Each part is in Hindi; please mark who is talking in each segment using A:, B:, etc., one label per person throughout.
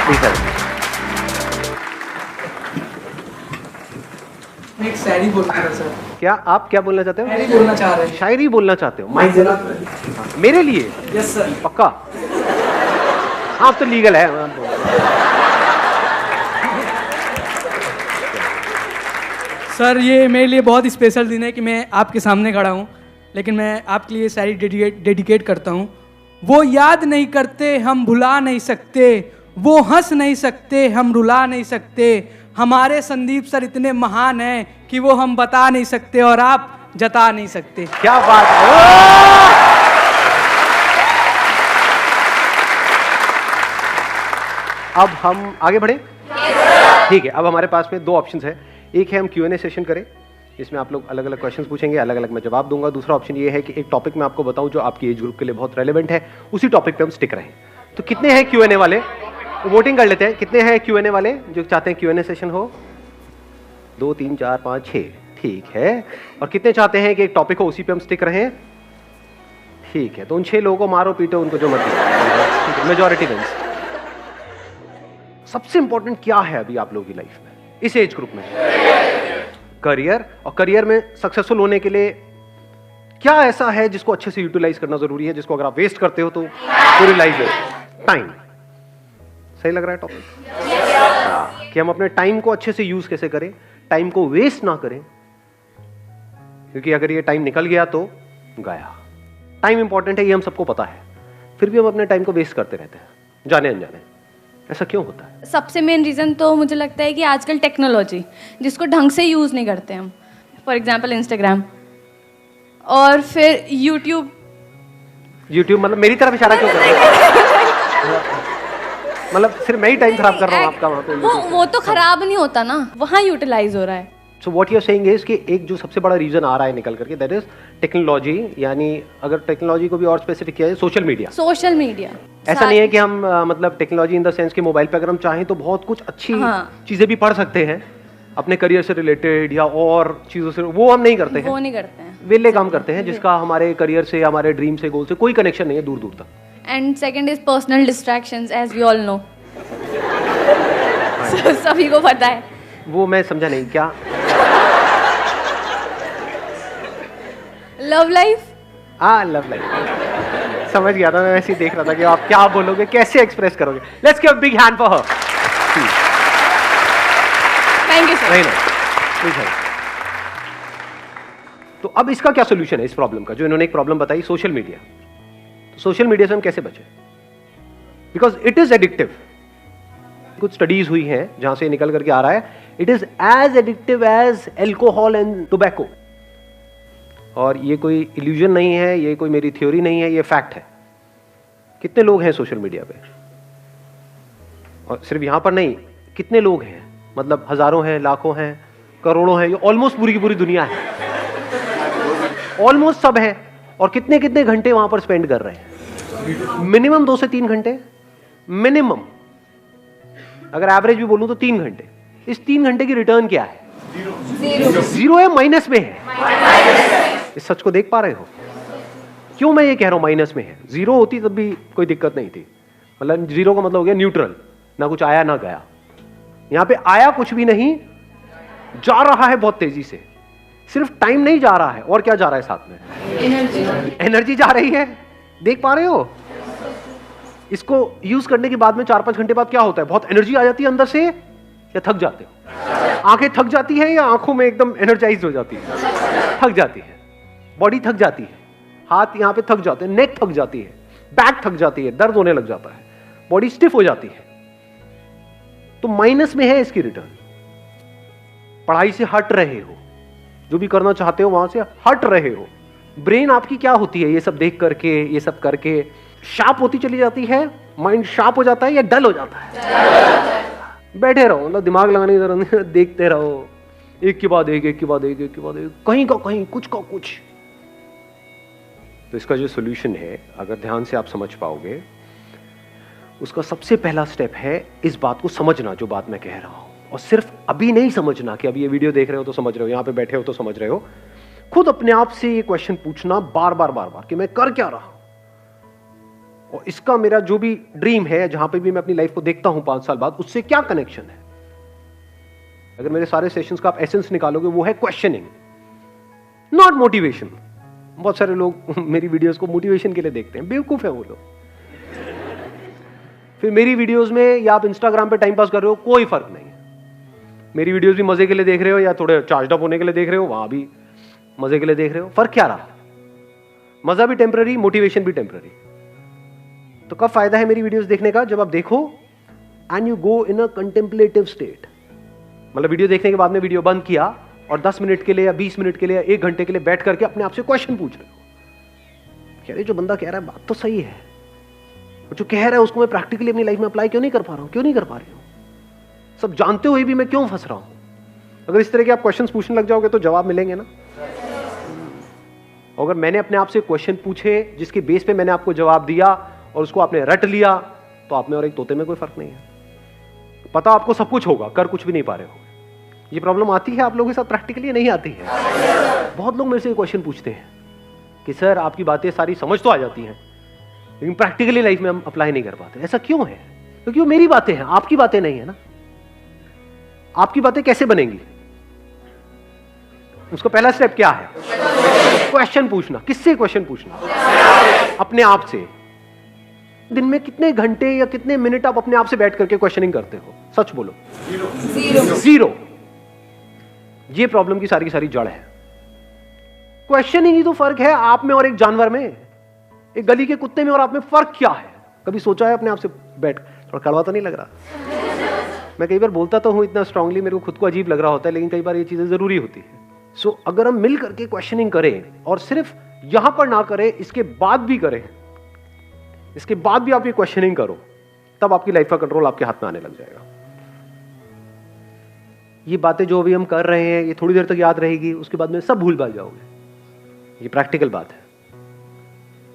A: Please help.
B: मैं एक शायरी बोलना था सर।
A: क्या आप क्या बोलना चाहते हो?
B: शायरी बोलना चाह रहे हैं।
A: शायरी बोलना चाहते हो?
B: माइक जरा।
A: मेरे लिए?
B: Yes sir.
A: पक्का? हाँ, अब तो लीगल है।
B: सर ये मेरे लिए बहुत स्पेशल दिन है कि मैं आपके सामने खड़ा हूँ, लेकिन मैं आपके लिए शायरी डेडिकेट करता हूँ। वो याद नहीं करते हम भुला नहीं सकते, वो हंस नहीं सकते हम रुला नहीं सकते, हमारे संदीप सर इतने महान हैं कि वो हम बता नहीं सकते और आप जता नहीं सकते।
A: क्या बात है। अब हम आगे बढ़े? ठीक है, अब हमारे पास में दो ऑप्शंस है। एक है हम Q&A सेशन करें, इसमें आप लोग अलग अलग क्वेश्चंस पूछेंगे, अलग अलग मैं जवाब दूंगा। दूसरा ऑप्शन ये है कि एक टॉपिक मैं आपको बताऊं जो आपकी एज ग्रुप के लिए बहुत रेलेवेंट है, उसी टॉपिक पे हम स्टिक रहें। तो कितने हैं Q&A वाले? वोटिंग कर लेते हैं। कितने हैं Q&A वाले जो चाहते हैं Q&A सेशन हो? 2 3 4 5 6। ठीक है। और कितने चाहते हैं कि एक टॉपिक हो उसी पे हम स्टिक रहें? ठीक है, तो उन 6 लोगों को मारो पीटो, उनको जो मर्जी। ठीक है, मेजॉरिटी विंस। सबसे इंपॉर्टेंट क्या है अभी आप लोगों की लाइफ में इस एज ग्रुप में? करियर। और करियर में सक्सेसफुल होने के लिए क्या ऐसा है जिसको अच्छे से यूटिलाइज करना जरूरी है, जिसको अगर आप वेस्ट करते हो तो पूरी लाइफ है? टाइम। सही लग रहा है टॉपिक? कि हम अपने टाइम को अच्छे से यूज कैसे करें, टाइम को वेस्ट ना करें, क्योंकि अगर ये टाइम निकल गया तो गया। टाइम इंपॉर्टेंट है, ये हम सबको पता है, फिर भी हम अपने टाइम को वेस्ट करते रहते हैं जाने अनजाने। ऐसा क्यों होता है?
C: सबसे मेन रीज़न तो मुझे लगता है कि आजकल टेक्नोलॉजी जिसको ढंग से यूज़ नहीं करते हम, फॉर एग्जांपल इंस्टाग्राम और फिर यूट्यूब
A: मतलब मेरी तरफ इशारा क्यों कर रहे हो? मतलब सिर्फ मैं ही टाइम खराब कर रहा हूँ आपका वहाँ पे?
C: वो तो खराब नहीं होता ना, वहाँ यूटिलाइज हो रहा है।
A: So what you are saying is कि एक जो सबसे बड़ा रीजन आ रहा है निकल करके, दैट इज टेक्नोलॉजी। यानी अगर टेक्नोलॉजी को भी और स्पेसिफिक किया जाए, सोशल मीडिया। ऐसा नहीं है कि हम मतलब टेक्नोलॉजी इन द सेंस कि मोबाइल पे अगर हम चाहें तो बहुत कुछ अच्छी चीजें भी पढ़ सकते हैं अपने करियर से रिलेटेड या और चीजों से, वो हम नहीं करते हैं।
C: वो नहीं करते हैं,
A: वेले काम करते हैं जिसका हमारे करियर से, हमारे ड्रीम से, गोल से कोई कनेक्शन नहीं है दूर दूर तक।
C: And second is personal distractions, as we all know. सभी को पता है।
A: वो मैं समझा नहीं क्या?
C: Love life.
A: हाँ, लव लाइफ समझ गया था मैं, वैसे ही देख रहा था कि आप क्या बोलोगे, कैसे एक्सप्रेस करोगे। Let's give a big hand for her.
C: Thank you sir.
A: नहीं। तो अब इसका क्या सोल्यूशन है इस प्रॉब्लम का, जो इन्होंने एक प्रॉब्लम बताई, सोशल मीडिया। तो सोशल मीडिया से हम कैसे बचें? Because it is addictive. कुछ स्टडीज हुई हैं जहां से निकल करके आ रहा है, it is as addictive as alcohol and tobacco. और ये कोई इल्यूजन नहीं है, ये कोई मेरी थ्योरी नहीं है, ये फैक्ट है। कितने लोग हैं सोशल मीडिया पे? और सिर्फ यहां पर नहीं, कितने लोग हैं, मतलब हजारों हैं, लाखों हैं, करोड़ों हैं, ये ऑलमोस्ट पूरी की पूरी दुनिया है, ऑलमोस्ट सब है। और कितने कितने घंटे वहां पर स्पेंड कर रहे हैं? मिनिमम 2 से 3 घंटे मिनिमम। अगर एवरेज भी बोलूं तो 3 घंटे। इस 3 घंटे की रिटर्न क्या है? जीरो है, माइनस में है। इस सच को देख पा रहे हो? क्यों मैं ये कह रहा हूं माइनस में है? जीरो होती तब भी कोई दिक्कत नहीं थी, मतलब जीरो का मतलब हो गया न्यूट्रल, ना कुछ आया ना गया। यहां पे आया कुछ भी नहीं, जा रहा है बहुत तेजी से। सिर्फ टाइम नहीं जा रहा है, और क्या जा रहा है साथ में? एनर्जी जा रही है। देख पा रहे हो? इसको यूज करने के बाद में 4-5 घंटे बाद क्या होता है? बहुत एनर्जी आ जाती है अंदर से, या थक जाते हो? आंखें थक जाती है या आंखों में एकदम एनर्जाइज हो जाती है? थक जाती है, बॉडी थक जाती है, हाथ यहां पे थक जाते हैं, नेक थक जाती है, बैक थक जाती है, दर्द होने लग जाता है, बॉडी स्टिफ हो जाती है। तो माइनस में है इसकी रिटर्न। पढ़ाई से हट रहे हो, जो भी करना चाहते हो वहां से हट रहे हो। ब्रेन आपकी क्या होती है ये सब देख करके, ये सब करके शार्प होती चली जाती है? माइंड शार्प हो जाता है या डल हो जाता है? बैठे रहो, मतलब दिमाग लगाने की जरूरत नहीं, देखते रहो, एक के बाद एक, एक के बाद एक, एक के बाद एक, कहीं का कहीं, कुछ का कुछ। तो इसका जो सोल्यूशन है, अगर ध्यान से आप समझ पाओगे, उसका सबसे पहला स्टेप है इस बात को समझना जो बात मैं कह रहा हूं। और सिर्फ अभी नहीं समझना कि अभी ये वीडियो देख रहे हो तो समझ रहे हो, यहां पे बैठे हो तो समझ रहे हो। खुद अपने आप से ये क्वेश्चन पूछना बार बार बार बार कि मैं कर क्या रहा हूं, और इसका मेरा जो भी ड्रीम है, जहां पे भी मैं अपनी लाइफ को देखता हूं 5 साल बाद, उससे क्या कनेक्शन है? अगर मेरे सारे सेशंस का आप एसेंस निकालोगे, वो है क्वेश्चनिंग, नॉट मोटिवेशन। बहुत सारे लोग मेरी वीडियोस को मोटिवेशन के लिए देखते हैं, बेवकूफ है वो लोग। फिर मेरी वीडियोस में या आप इंस्टाग्राम पे टाइम पास कर रहे हो, कोई फर्क नहीं है। मेरी वीडियोस भी मजे के लिए देख रहे हो या थोड़े चार्ज अप होने के लिए देख रहे हो, वहां भी मजे के लिए देख रहे हो, फर्क क्या रहा? मजा भी टेम्पररी, मोटिवेशन भी टेम्पररी। तो कब फायदा है मेरी वीडियोस देखने का? जब आप देखो and you go in a contemplative state. मतलब वीडियो देखने के बाद में वीडियो बंद किया और 10 मिनट के लिए या 20 मिनट के लिए या 1 घंटे के लिए बैठ करके अपने आप से क्वेश्चन पूछ रहे हो, कह रहे जो बंदा कह रहा है बात तो सही है, जो कह रहा है उसको मैं प्रैक्टिकली अपनी लाइफ में अप्लाई क्यों नहीं कर पा रहा हूं, क्यों नहीं कर पा रही हूं? सब जानते हुए भी मैं क्यों फंस रहा हूं? अगर इस तरह के आप क्वेश्चंस पूछने लग जाओगे तो जवाब मिलेंगे ना। अगर मैंने अपने आप से क्वेश्चन पूछे जिसके बेस पे मैंने आपको जवाब दिया और उसको आपने रट लिया, तो आप में और एक तोते में कोई फर्क नहीं है। पता आपको सब कुछ होगा, कर कुछ भी नहीं पा रहे हो। ये प्रॉब्लम आती है आप लोगों के साथ प्रैक्टिकली? नहीं आती है। बहुत लोग मेरे से क्वेश्चन पूछते हैं कि सर आपकी बातें सारी समझ तो आ जाती हैं लेकिन प्रैक्टिकली लाइफ में हम अप्लाई नहीं कर पाते। ऐसा क्यों है? क्योंकि वो मेरी बातें हैं, आपकी बातें नहीं है ना। आपकी बातें कैसे बनेंगी? उसका पहला स्टेप क्या है? क्वेश्चन पूछना। किससे क्वेश्चन पूछना? अपने आप से। दिन में कितने घंटे या कितने मिनट आप अपने आप से बैठ करके क्वेश्चनिंग करते हो? सच बोलो। जीरो। ये प्रॉब्लम की सारी जड़ है। क्वेश्चनिंग ही तो फर्क है आप में और एक जानवर में, एक गली के कुत्ते में और आप में फर्क क्या है? कभी सोचा है अपने आप से बैठ? थोड़ा कड़वा तो नहीं लग रहा? मैं कई बार बोलता तो हूं इतना स्ट्रांगली, मेरे को खुद को अजीब लग रहा होता है, लेकिन कई बार ये चीजें जरूरी होती है। सो अगर हम मिल करके क्वेश्चनिंग करें और सिर्फ यहां पर ना करें, इसके बाद भी करें, इसके बाद भी आप ये क्वेश्चनिंग करो, तब आपकी लाइफ का कंट्रोल आपके हाथ में आने लग जाएगा। ये बातें जो अभी हम कर रहे हैं ये थोड़ी देर तक याद रहेगी, उसके बाद में सब भूल भाल जाओगे। ये प्रैक्टिकल बात है।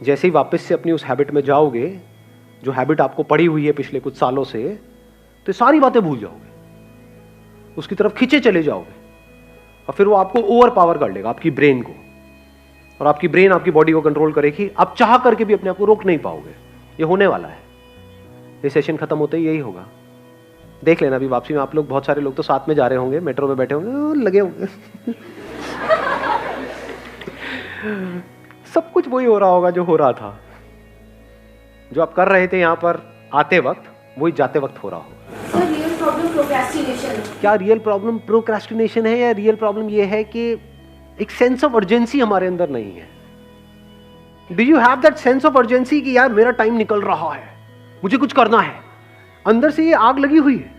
A: जैसे ही वापस से अपनी उस हैबिट में जाओगे, जो हैबिट आपको पड़ी हुई है पिछले कुछ सालों से, तो सारी बातें भूल जाओगे, उसकी तरफ खींचे चले जाओगे और फिर वो आपको ओवर पावर कर लेगा, आपकी ब्रेन को, और आपकी ब्रेन आपकी बॉडी को कंट्रोल करेगी। आप चाह करके भी अपने आप को रोक नहीं पाओगे। ये होने वाला है। ये सेशन खत्म होते ही यही होगा। देख लेना अभी वापसी में आप लोग, बहुत सारे लोग तो साथ में जा रहे होंगे, मेट्रो में बैठे होंगे, लगे होंगे सब कुछ वही हो रहा होगा जो हो रहा था। जो आप कर रहे थे यहां पर आते वक्त, वही जाते वक्त हो रहा होगा।
D: रियल प्रॉब्लम प्रोक्रेस्टिनेशन है।
A: क्या रियल प्रॉब्लम प्रोक्रेस्टिनेशन है या रियल प्रॉब्लम ये है कि एक सेंस ऑफ अर्जेंसी हमारे अंदर नहीं है? Do you have that sense of urgency कि यार मेरा टाइम निकल रहा है, मुझे कुछ करना है? अंदर से ये आग लगी हुई है।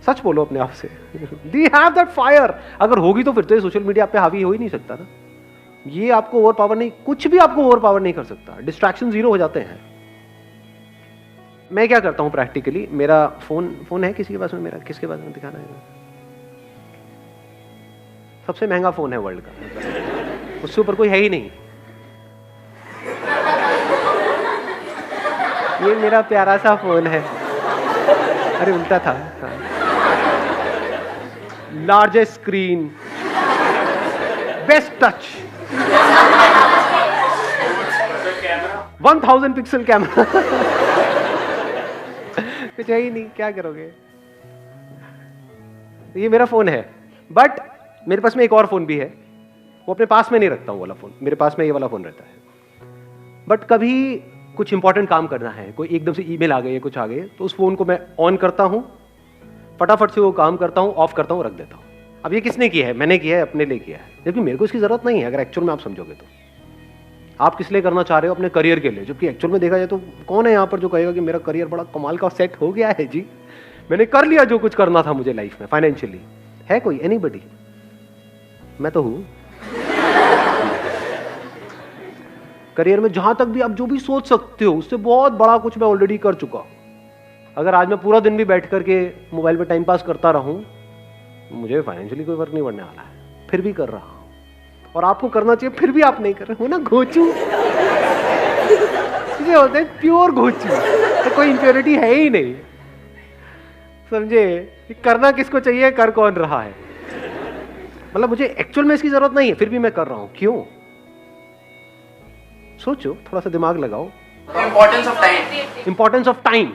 A: सच बोलो अपने आप से। Do you have that fire? अगर होगी तो फिर तो ये सोशल मीडिया पे हावी हो ही नहीं सकता ना। ये आपको ओवर पावर नहीं, कुछ भी आपको ओवर पावर नहीं कर सकता। डिस्ट्रैक्शन जीरो हो जाते हैं। मैं क्या करता हूं प्रैक्टिकली, मेरा फोन है किसी के पास में? मेरा किसके पास में दिखाना है? सबसे महंगा फोन है वर्ल्ड का, उससे ऊपर कोई है ही नहीं। ये मेरा प्यारा सा फोन है। अरे उल्टा था। Largest screen, best touch, 1000 pixel camera. कुछ है ही नहीं, क्या करोगे? ये मेरा फोन है, बट मेरे पास में एक और फोन भी है। वो अपने पास में नहीं रखता हूं वाला फोन, मेरे पास में ये वाला फोन रहता है। बट कभी कुछ इंपॉर्टेंट काम करना है, कोई एकदम से ईमेल आ गई है, कुछ आ गई, तो उस फोन को मैं ऑन करता हूं, फटाफट से वो काम करता हूं, ऑफ करता हूं, रख देता हूं। अब ये किसने किया है? मैंने किया है, अपने लिए किया है, जबकि मेरे को इसकी जरूरत नहीं है। अगर एक्चुअल में आप समझोगे तो आप किस लिए करना चाह रहे हो? अपने करियर के लिए। जबकि एक्चुअल में देखा जाए तो कौन है यहाँ पर जो कहेगा कि मेरा करियर बड़ा कमाल का सेट हो गया है जी, मैंने कर लिया जो कुछ करना था मुझे लाइफ में फाइनेंशियली? है कोई? एनीबडी? मैं तो हूं। करियर में जहां तक भी आप जो भी सोच सकते हो उससे बहुत बड़ा कुछ मैं ऑलरेडी कर चुका हूं। अगर आज मैं पूरा दिन भी बैठ करके मोबाइल पे टाइम पास करता रहूं, मुझे फाइनेंशियली कोई फर्क नहीं पड़ने वाला है, फिर भी कर रहा हूं। और आपको करना चाहिए, फिर भी आप नहीं कर रहे हो ना। घोचू ये होते हैं प्योर घोचू, तो कोई इंप्योरिटी है ही नहीं। समझे? करना किसको चाहिए, कर कौन रहा है? मतलब मुझे एक्चुअल में इसकी जरूरत नहीं है, फिर भी मैं कर रहा हूं। क्यों? सोचो, थोड़ा सा दिमाग लगाओ।
E: Importance of time.
A: Importance of time.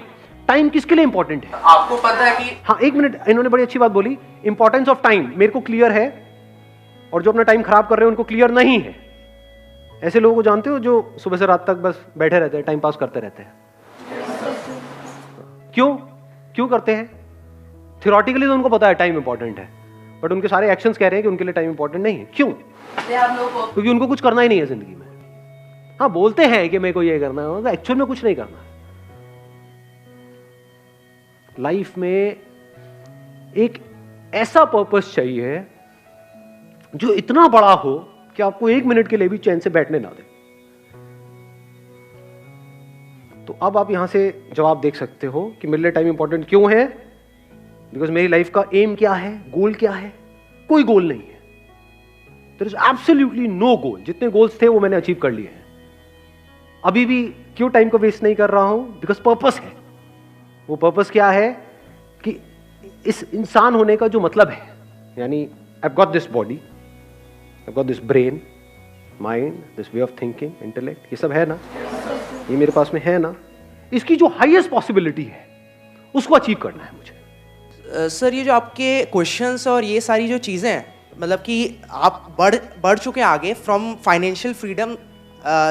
A: Time किसके लिए इंपॉर्टेंट है?
E: आपको पता है कि
A: हाँ, एक मिनट, इन्होंने बड़ी अच्छी बात बोली। इंपॉर्टेंस ऑफ टाइम मेरे को क्लियर है, और जो अपना टाइम खराब कर रहे हैं उनको क्लियर नहीं है। ऐसे लोगों को जानते हो जो सुबह से रात तक बस बैठे रहते हैं, टाइम पास करते रहते हैं। क्यों क्यों करते हैं? थियोरेटिकली तो उनको पता है टाइम इंपॉर्टेंट है, बट उनके सारे एक्शंस कह रहे हैं कि उनके लिए टाइम इंपॉर्टेंट नहीं है। क्यों? क्योंकि उनको कुछ करना ही नहीं है जिंदगी में। हाँ, बोलते हैं कि मेरे को ये करना है, एक्चुअल में कुछ नहीं करना। लाइफ में एक ऐसा पर्पस चाहिए जो इतना बड़ा हो कि आपको 1 मिनट के लिए भी चैन से बैठने ना दे। तो अब आप यहां से जवाब देख सकते हो कि मेरे लिए टाइम इंपॉर्टेंट क्यों है। बिकॉज मेरी लाइफ का एम क्या है, गोल क्या है? कोई गोल नहीं है। देयर इज एब्सोल्युटली नो गोल। जितने गोल्स थे वो मैंने अचीव कर लिए हैं। अभी भी क्यों टाइम को वेस्ट नहीं कर रहा हूं? बिकॉज पर्पस है। वो पर्पस क्या है कि इस इंसान होने का जो मतलब है, यानी I got this body, I got this brain, mind, this way of thinking, intellect, ये सब है ना, ये मेरे पास में है ना, इसकी जो हाईएस्ट पॉसिबिलिटी है उसको अचीव करना है मुझे।
F: सर, ये जो आपके क्वेश्चंस और ये सारी जो चीज़ें हैं, मतलब कि आप बढ़ चुके हैं आगे from financial freedom,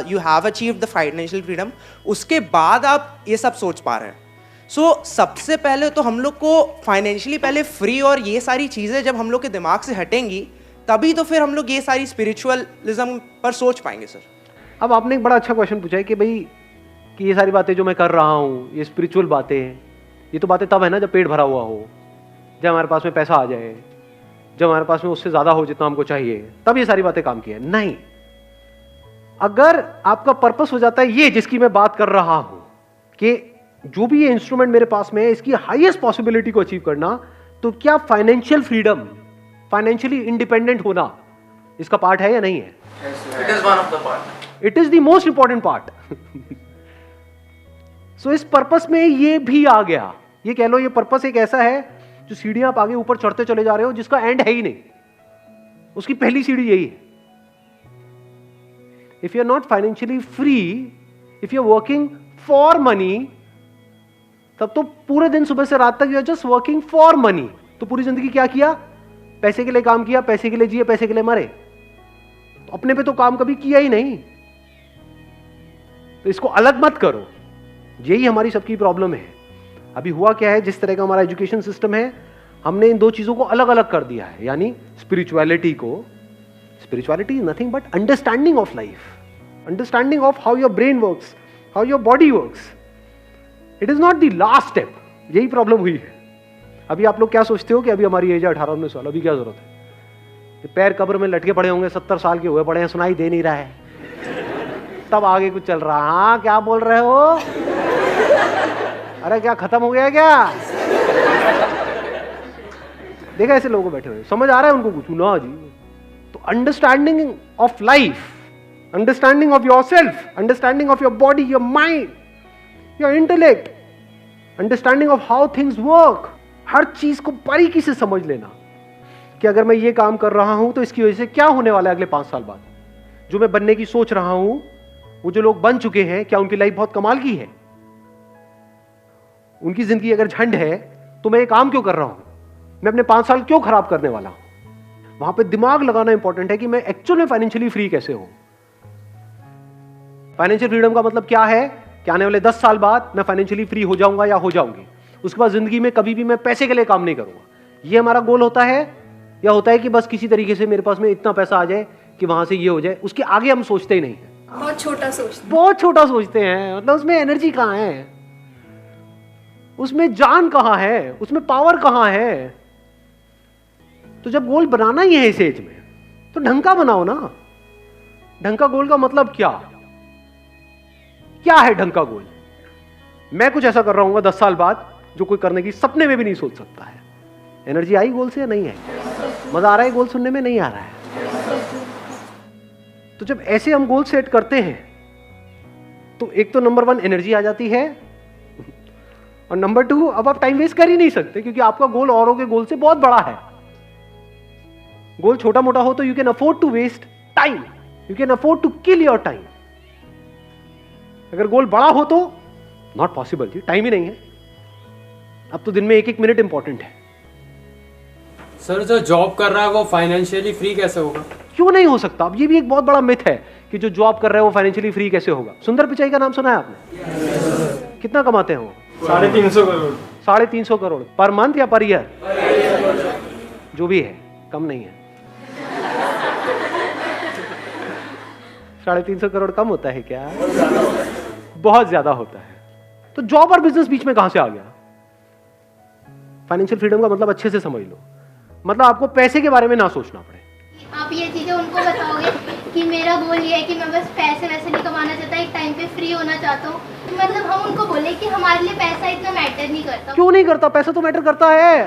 F: you have achieved the financial freedom, उसके बाद आप ये सब सोच पा रहे हैं। सबसे पहले तो हम लोग को फाइनेंशियली पहले फ्री और ये सारी चीज़ें जब हम लोग के दिमाग से हटेंगी, तभी तो फिर हम लोग ये सारी स्पिरिचुअलिज्म पर सोच पाएंगे। सर,
A: अब आपने एक बड़ा अच्छा क्वेश्चन पूछा है कि भाई कि ये सारी बातें जो मैं कर रहा हूँ, ये स्पिरिचुअल बातें हैं, ये तो बातें तब है ना जब पेट भरा हुआ हो, जब हमारे पास में पैसा आ जाए, जब हमारे पास में उससे ज्यादा हो जितना हमको चाहिए, तब ये सारी बातें काम की है। नहीं, अगर आपका पर्पस हो जाता है ये जिसकी मैं बात कर रहा हूं कि जो भी ये इंस्ट्रूमेंट मेरे पास में है इसकी हाईएस्ट पॉसिबिलिटी को अचीव करना, तो क्या फाइनेंशियल फ्रीडम, फाइनेंशियली इंडिपेंडेंट होना इसका पार्ट है या नहीं है?
E: It is one of the part,
A: it is the most important part. So इस पर्पस में ये भी आ गया। ये कह लो, ये पर्पस एक ऐसा है जो सीढ़ियां आप आगे ऊपर चढ़ते चले जा रहे हो जिसका एंड है ही नहीं, उसकी पहली सीढ़ी यही है। If you are not financially free, if you are working for money, तब तो पूरे दिन सुबह से रात तक you are just working for money. तो पूरी जिंदगी क्या किया? पैसे के लिए काम किया, पैसे के लिए जिए, पैसे के लिए मरे। तो अपने पे तो काम कभी किया ही नहीं। तो इसको अलग मत करो। यही हमारी सबकी प्रॉब्लम है। अभी हुआ क्या है, जिस तरह का हमारा एजुकेशन सिस्टम है, हमने इन दो चीजों को अलग अलग कर दिया है। यानी स्पिरिचुअलिटी को, spirituality is nothing but understanding of life, understanding of how your brain works, how your body works. It is not the last step. यही प्रॉब्लम हुई है। अभी आप लोग क्या सोचते हो कि अभी हमारी एज है 18-19 साल, अभी क्या जरूरत है? ये पैर कब्र में लटके पड़े होंगे, 70 साल के हुए पड़े हैं, सुनाई दे नहीं रहा है, तब आगे कुछ चल रहा। हाँ, क्या बोल रहे हो? अरे क्या खत्म हो गया क्या? देखा ऐसे लोगों बैठे हुए, समझ आ रहा है उनको कुछ ना जी? तो understanding of life, understanding of your self, understanding of your body, your mind, your intellect, understanding of how things work, हर चीज को बारीकी से समझ लेना कि अगर मैं ये काम कर रहा हूं तो इसकी वजह से क्या होने वाला है अगले 5 साल बाद। जो मैं बनने की सोच रहा हूं, वो जो लोग बन चुके हैं, क्या उनकी लाइफ बहुत कमाल की है? उनकी जिंदगी अगर झंड है तो मैं ये काम क्यों कर रहा हूं? मैं अपने 5 साल क्यों खराब करने वाला हूं? वहां पे दिमाग लगाना इंपॉर्टेंट है कि मैं एक्चुअल में फाइनेंशियली फ्री कैसे हूं। फाइनेंशियल फ्रीडम का मतलब क्या है कि आने वाले 10 साल बाद मैं फाइनेंशियली फ्री हो जाऊंगा या हो जाऊंगी। उसके बाद जिंदगी में कभी भी मैं पैसे के लिए काम नहीं करूंगा। ये हमारा गोल होता है, या होता है कि बस किसी तरीके से मेरे पास में इतना पैसा आ जाए कि वहां से ये हो जाए। उसके आगे हम सोचते ही नहीं है,
D: बहुत छोटा सोचते
A: बहुत छोटा सोचते हैं। मतलब उसमें एनर्जी कहां है, उसमें जान कहां है, उसमें पावर कहां है? तो जब गोल बनाना ही है इस एज में, तो ढंग का बनाओ ना। ढंग का गोल का मतलब क्या है ढंग का गोल? मैं कुछ ऐसा कर रहा हूं 10 साल बाद जो कोई करने की सपने में भी नहीं सोच सकता है। एनर्जी आई गोल से या नहीं है? मजा आ रहा है गोल सुनने में? नहीं आ रहा है। तो जब ऐसे हम गोल सेट करते हैं तो एक तो नंबर 1 एनर्जी आ जाती है, और नंबर 2 अब आप टाइम वेस्ट कर ही नहीं सकते क्योंकि आपका गोल औरों के गोल से बहुत बड़ा है। गोल छोटा मोटा हो तो you can afford to waste time, you can afford to kill your time. अगर गोल बड़ा हो तो नॉट पॉसिबल जी, टाइम ही नहीं है। अब तो दिन में 1-1 मिनट इंपॉर्टेंट है।
G: सर जो जॉब कर रहा है वो फाइनेंशियली फ्री कैसे होगा?
A: क्यों नहीं हो सकता? अब ये भी एक बहुत बड़ा मिथ है कि जो जॉब कर रहे हैं वो फाइनेंशियली फ्री कैसे होगा। सुंदर पिचाई का नाम सुना है आपने? कितना कमाते हैं वो?
G: 350 करोड़।
A: 350 करोड़ पर मंथ या पर ईयर? जो भी है, कम नहीं है। 350 करोड़ कम होता है क्या? बहुत ज्यादा होता है। तो जॉब और बिजनेस बीच में कहां से आ गया? फाइनेंशियल फ्रीडम का मतलब अच्छे से समझ लो, मतलब आपको पैसे के बारे में ना सोचना पड़े।
D: आप ये चीजें उनको बताओगे कि मेरा गोल ये है कि मैं बस पैसे वैसे नहीं कमाना चाहता, एक टाइम पे फ्री होना चाहता हूँ। मतलब हम उनको बोले कि हमारे लिए पैसा इतना मैटर नहीं करता।
A: क्यों नहीं करता? पैसा तो मैटर करता है।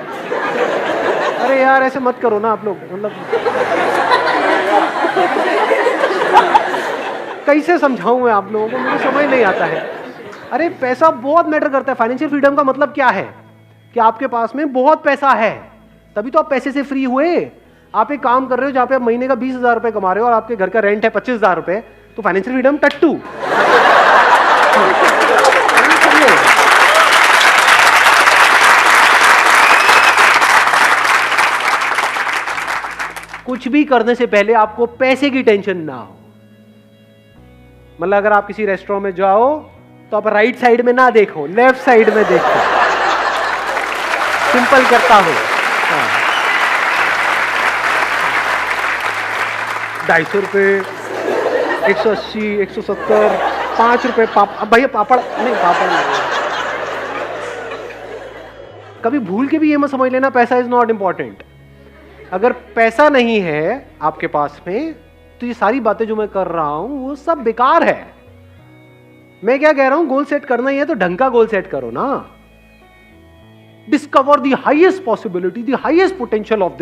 A: अरे यार ऐसे मत करो ना आप लोग, मतलब कैसे समझाऊं मैं आप लोगों को, मुझे समझ नहीं आता है। अरे पैसा बहुत मैटर करता है। फाइनेंशियल फ्रीडम का मतलब क्या है? कि आपके पास में बहुत पैसा है, तभी तो आप पैसे से फ्री हुए। आप एक काम कर रहे हो जहां पे आप महीने का 20,000 रुपए कमा रहे हो और आपके घर का रेंट है 25,000 रुपए, तो फाइनेंशियल फ्रीडम टट्टू। कुछ भी करने से पहले आपको पैसे की टेंशन ना हो। मतलब अगर आप किसी रेस्टोरेंट में जाओ तो आप राइट साइड में ना देखो, लेफ्ट साइड में देखो। सिंपल करता हो। 250 रुपये, 180, 170, 5 रुपए अब भैया पापड़ नहीं, पापड़ नहीं। कभी भूल के भी ये मत समझ लेना पैसा इज नॉट इंपॉर्टेंट। अगर पैसा नहीं है आपके पास में तो ये सारी बातें जो मैं कर रहा हूं वो सब बेकार है। मैं क्या कह रहा हूं, गोल सेट करना ही है तो ढंग का गोल सेट करो ना। Discover the highest possibility, the highest potential of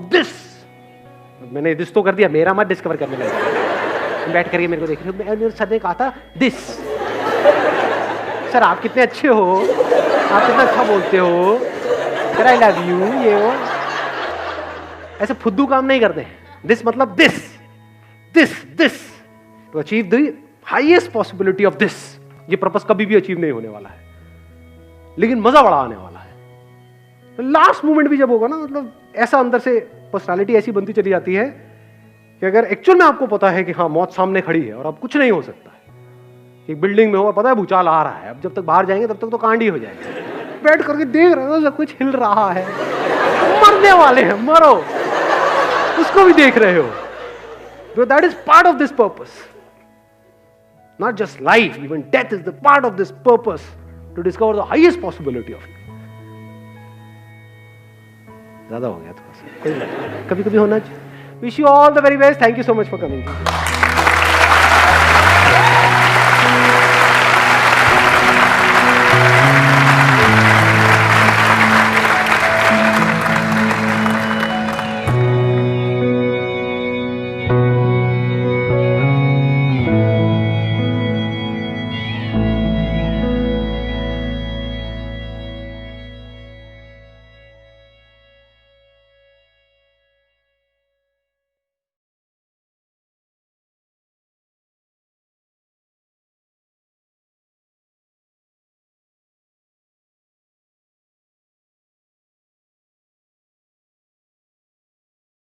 A: this. मैंने दिस तो कर दिया, मेरा मत डिस्कवर करने लगा। बैठ करके मेरे को देख रहे हो, मेरे सर ने कहा था दिस। सर आप कितने अच्छे हो, आप कितना अच्छा बोलते हो, सर आई लव यू, ये वो ऐसे फुद्दू काम नहीं करते। दिस मतलब this to achieve the highest possibility of this. ये पर्पस कभी भी अचीव नहीं होने वाला है, लेकिन मजा बड़ा आने वाला है। लास्ट मोमेंट भी जब होगा ना, मतलब ऐसा अंदर से पर्सनालिटी ऐसी बनती चली जाती है कि अगर एक्चुअल में आपको पता है कि हाँ मौत सामने खड़ी है और अब कुछ नहीं हो सकता है। एक बिल्डिंग में हो और पता है भूचाल आ रहा है, अब जब तक बाहर जाएंगे तब तक तो कांड ही हो जाएगा। बैठ करके देख रहे हो सब कुछ हिल रहा है, मरने वाले हैं, मरो, उसको भी देख रहे हो। So that is part of this purpose. Not just life, even death is the part of this purpose to discover the highest possibility of it. ज्यादा हो गया थोड़ा सा, कभी कभी होना चाहिए। Wish you all the very best. Thank you so much for coming.